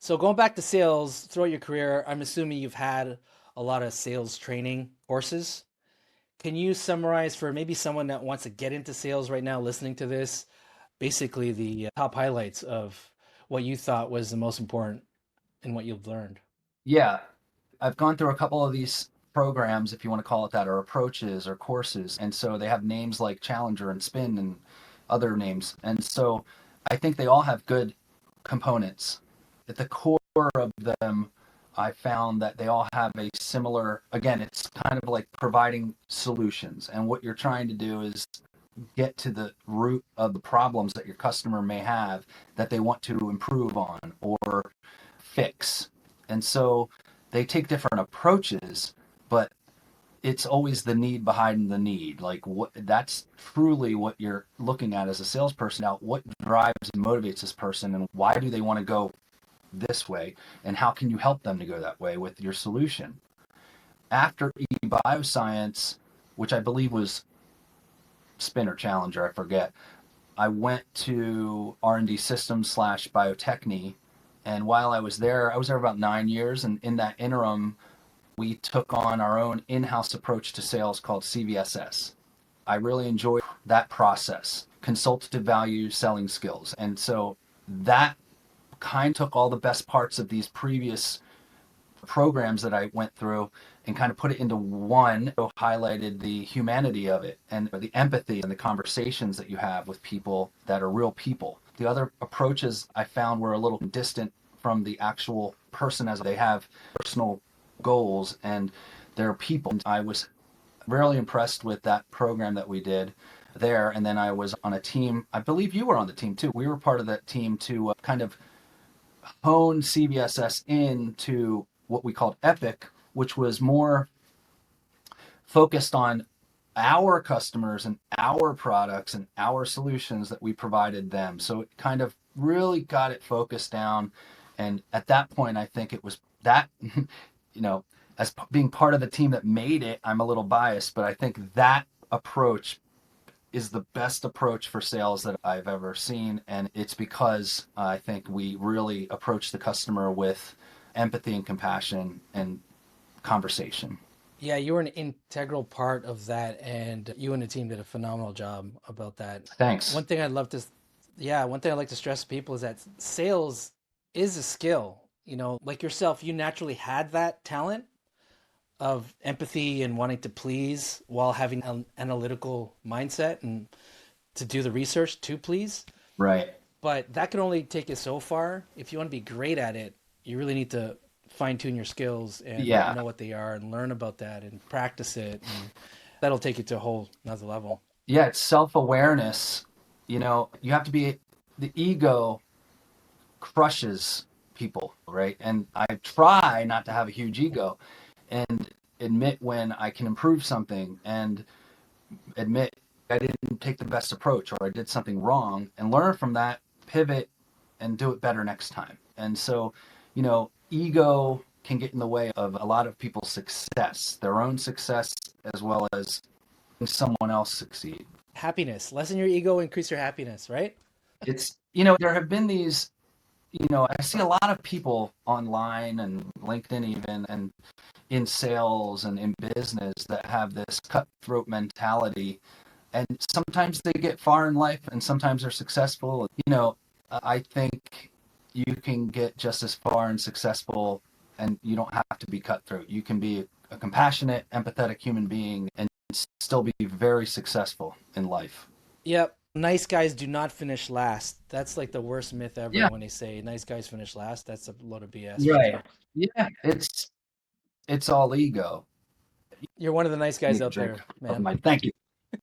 So going back to sales throughout your career, I'm assuming you've had a lot of sales training courses. Can you summarize for maybe someone that wants to get into sales right now listening to this, basically the top highlights of what you thought was the most important and what you've learned? Yeah, I've gone through a couple of these programs, if you want to call it that, or approaches or courses. And so they have names like Challenger and Spin and other names. And so I think they all have good components. At the core of them, I found that they all have a similar, again, it's kind of like providing solutions. And what you're trying to do is get to the root of the problems that your customer may have that they want to improve on or fix. And so they take different approaches, but it's always the need behind the need. Like what that's truly what you're looking at as a salesperson. Now, what drives and motivates this person and why do they want to go this way? And how can you help them to go that way with your solution? After Bioscience, which I believe was Spin or Challenger, I forget, I went to R&D Systems slash Biotechny. And while I was there about 9 years. And in that interim, we took on our own in-house approach to sales called CVSS. I really enjoyed that process, consultative value selling skills. And so that kind of took all the best parts of these previous programs that I went through and kind of put it into one, so highlighted the humanity of it and the empathy and the conversations that you have with people that are real people. The other approaches I found were a little distant from the actual person as they have personal goals and they're people. I was really impressed with that program that we did there. And then I was on a team, I believe you were on the team too. We were part of that team to kind of hone CVSS into what we called EPIC, which was more focused on our customers and our products and our solutions that we provided them. So it kind of really got it focused down. And at that point, I think it was that, as being part of the team that made it, I'm a little biased, but I think that approach is the best approach for sales that I've ever seen. And it's because I think we really approach the customer with empathy and compassion and conversation. Yeah, you were an integral part of that, and you and the team did a phenomenal job about that. Thanks. One thing I'd love to, yeah, one thing I'd like to stress to people is that sales is a skill. Like yourself, you naturally had that talent of empathy and wanting to please while having an analytical mindset and to do the research to please. Right. But that can only take you so far. If you want to be great at it, you really need to fine tune your skills and Yeah. know what they are and learn about that and practice it. And that'll take you to a whole another level. Yeah. It's self awareness. You have to be, the ego crushes people, right? And I try not to have a huge ego and admit when I can improve something and admit I didn't take the best approach or I did something wrong and learn from that, pivot and do it better next time. And so, ego can get in the way of a lot of people's success, their own success, as well as someone else succeed. Happiness, lessen your ego, increase your happiness, right? There have been these, I see a lot of people online and LinkedIn even, and in sales and in business that have this cutthroat mentality. And sometimes they get far in life and sometimes they're successful. I think you can get just as far and successful and you don't have to be cutthroat. You can be a compassionate, empathetic human being and still be very successful in life. Yep. Nice guys do not finish last. That's like the worst myth ever Yeah, when they say nice guys finish last. That's a load of BS for right. sure. Yeah, it's all ego. You're one of the nice guys Need a out drink there, of man. my thank you.